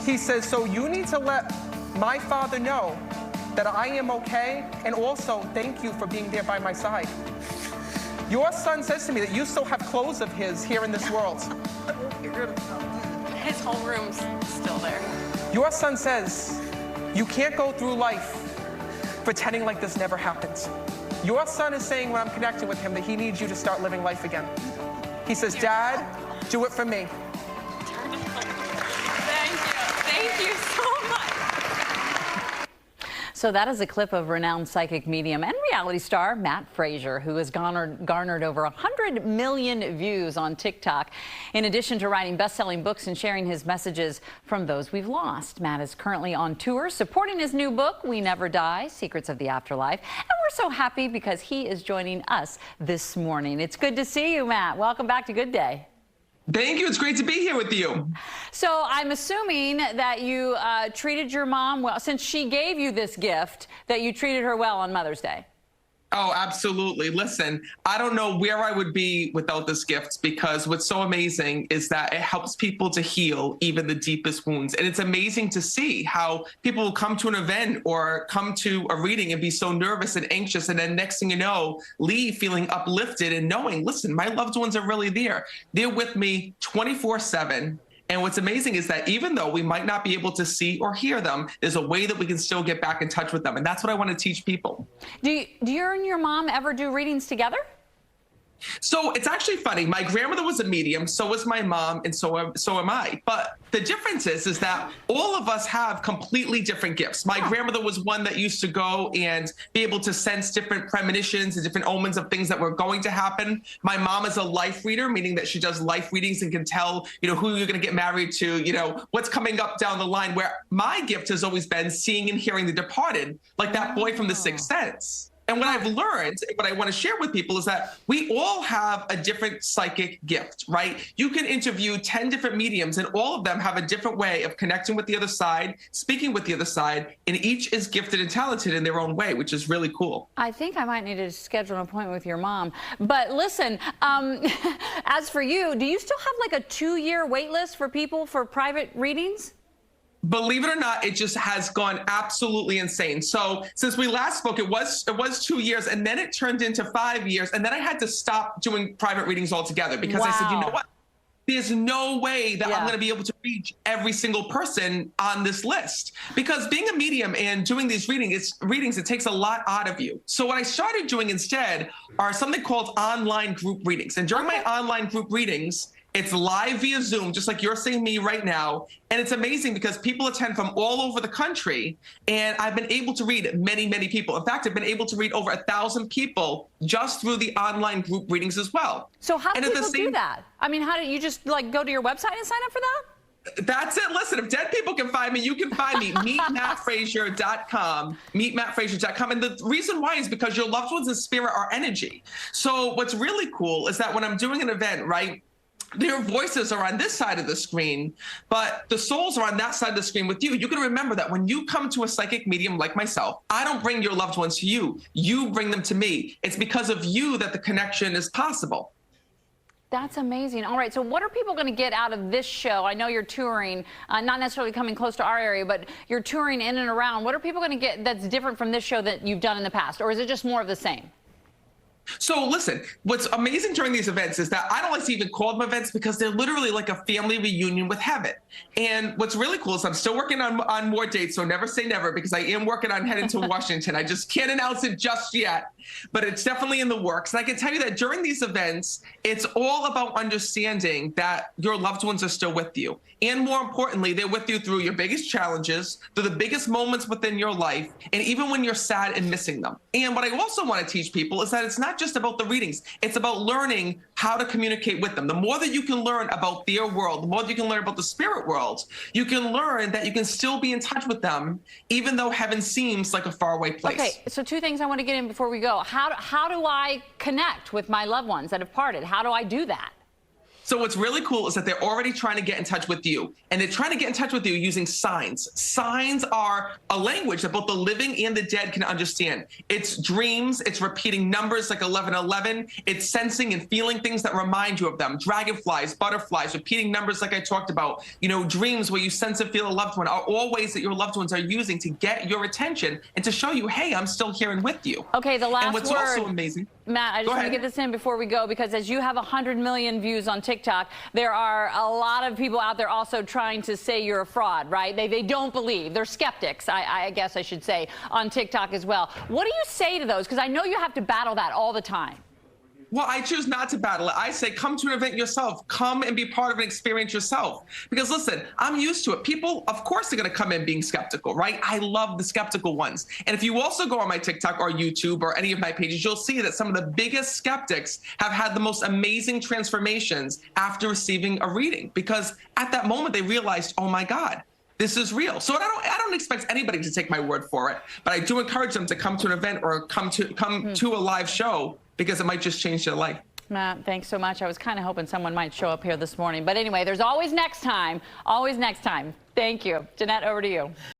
He says, so you need to let my Father know that I am okay, and also thank you for being there by my side. Your son says to me that you still have clothes of his here in this world. His whole room's still there. Your son says you can't go through life pretending like this never happened. Your son is saying when I'm connecting with him that he needs you to start living life again. He says, Dad, do it for me. Thank you so much. So that is a clip of renowned psychic medium and reality star Matt Fraser, who has garnered over 100 million views on TikTok. In addition to writing best-selling books and sharing his messages from those we've lost, Matt is currently on tour supporting his new book, We Never Die, Secrets of the Afterlife. And we're so happy because he is joining us this morning. It's good to see you, Matt. Welcome back to Good Day. Thank you. It's great to be here with you. So I'm assuming that you treated your mom well, since she gave you this gift, that you treated her well on Mother's Day. Oh, absolutely. Listen, I don't know where I would be without this gift, because what's so amazing is that it helps people to heal even the deepest wounds. And it's amazing to see how people will come to an event or come to a reading and be so nervous and anxious. And then next thing you know, leave feeling uplifted and knowing, listen, my loved ones are really there. They're with me 24/7. And what's amazing is that even though we might not be able to see or hear them, there's a way that we can still get back in touch with them. And that's what I want to teach people. Do you and your mom ever do readings together? So it's actually funny. My grandmother was a medium, so was my mom, and so am I. But the difference is that all of us have completely different gifts. My grandmother was one that used to go and be able to sense different premonitions and different omens of things that were going to happen. My mom is a life reader, meaning that she does life readings and can tell, who you're going to get married to, what's coming up down the line, where my gift has always been seeing and hearing the departed, like that boy from The Sixth Sense. And what I've learned, what I want to share with people is that we all have a different psychic gift, right? You can interview 10 different mediums and all of them have a different way of connecting with the other side, speaking with the other side, and each is gifted and talented in their own way, which is really cool. I think I might need to schedule an appointment with your mom. But listen, as for you, do you still have like a 2-year wait list for people for private readings? Believe it or not, it just has gone absolutely insane. So since we last spoke, it was 2 years, and then it turned into 5 years, and then I had to stop doing private readings altogether because I said, you know what? There's no way that I'm going to be able to reach every single person on this list, because being a medium and doing these readings, it takes a lot out of you. So what I started doing instead are something called online group readings. And during my online group readings, it's live via Zoom, just like you're seeing me right now. And it's amazing because people attend from all over the country. And I've been able to read many, many people. In fact, I've been able to read over 1,000 people just through the online group readings as well. So how do people do that? I mean, how do you just like go to your website and sign up for that? That's it. Listen, if dead people can find me, you can find me. MeetMattFrazier.com. MeetMattFrazier.com. And the reason why is because your loved ones in spirit are energy. So what's really cool is that when I'm doing an event, right, their voices are on this side of the screen, but the souls are on that side of the screen with you. You can remember that when you come to a psychic medium like myself, I don't bring your loved ones to you. You bring them to me. It's because of you that the connection is possible. That's amazing. All right, so what are people going to get out of this show? I know you're touring, not necessarily coming close to our area, but you're touring in and around. What are people going to get that's different from this show that you've done in the past, or is it just more of the same? So listen, what's amazing during these events is that I don't like to even call them events because they're literally like a family reunion with heaven. And what's really cool is I'm still working on more dates, so never say never, because I am working on heading to Washington. I just can't announce it just yet, but it's definitely in the works. And I can tell you that during these events, it's all about understanding that your loved ones are still with you. And more importantly, they're with you through your biggest challenges, through the biggest moments within your life, and even when you're sad and missing them. And what I also want to teach people is that it's not just about the readings. It's about learning how to communicate with them. The more that you can learn about their world, the more that you can learn about the spirit world, you can learn that you can still be in touch with them, even though heaven seems like a faraway place. Okay, so 2 things I want to get in before we go. How do I connect with my loved ones that have parted? How do I do that? So what's really cool is that they're already trying to get in touch with you, and they're trying to get in touch with you using signs. Signs are a language that both the living and the dead can understand. It's dreams, it's repeating numbers like 1111, it's sensing and feeling things that remind you of them. Dragonflies, butterflies, repeating numbers like I talked about. You know, dreams where you sense and feel a loved one are all ways that your loved ones are using to get your attention and to show you, hey, I'm still here and with you. Okay, the last and what's word. Also amazing. Matt, I just want to get this in before we go, because as you have 100 million views on TikTok, there are a lot of people out there also trying to say you're a fraud, right? They don't believe. They're skeptics, I guess I should say, on TikTok as well. What do you say to those? Because I know you have to battle that all the time. Well, I choose not to battle it. I say, come to an event yourself. Come and be part of an experience yourself. Because listen, I'm used to it. People, of course, are going to come in being skeptical, right? I love the skeptical ones. And if you also go on my TikTok or YouTube or any of my pages, you'll see that some of the biggest skeptics have had the most amazing transformations after receiving a reading. Because at that moment, they realized, oh my God, this is real. So I don't expect anybody to take my word for it, but I do encourage them to come to an event or come to a live show, because it might just change their life. Matt, thanks so much. I was kind of hoping someone might show up here this morning. But anyway, there's always next time. Always next time. Thank you. Jeanette, over to you.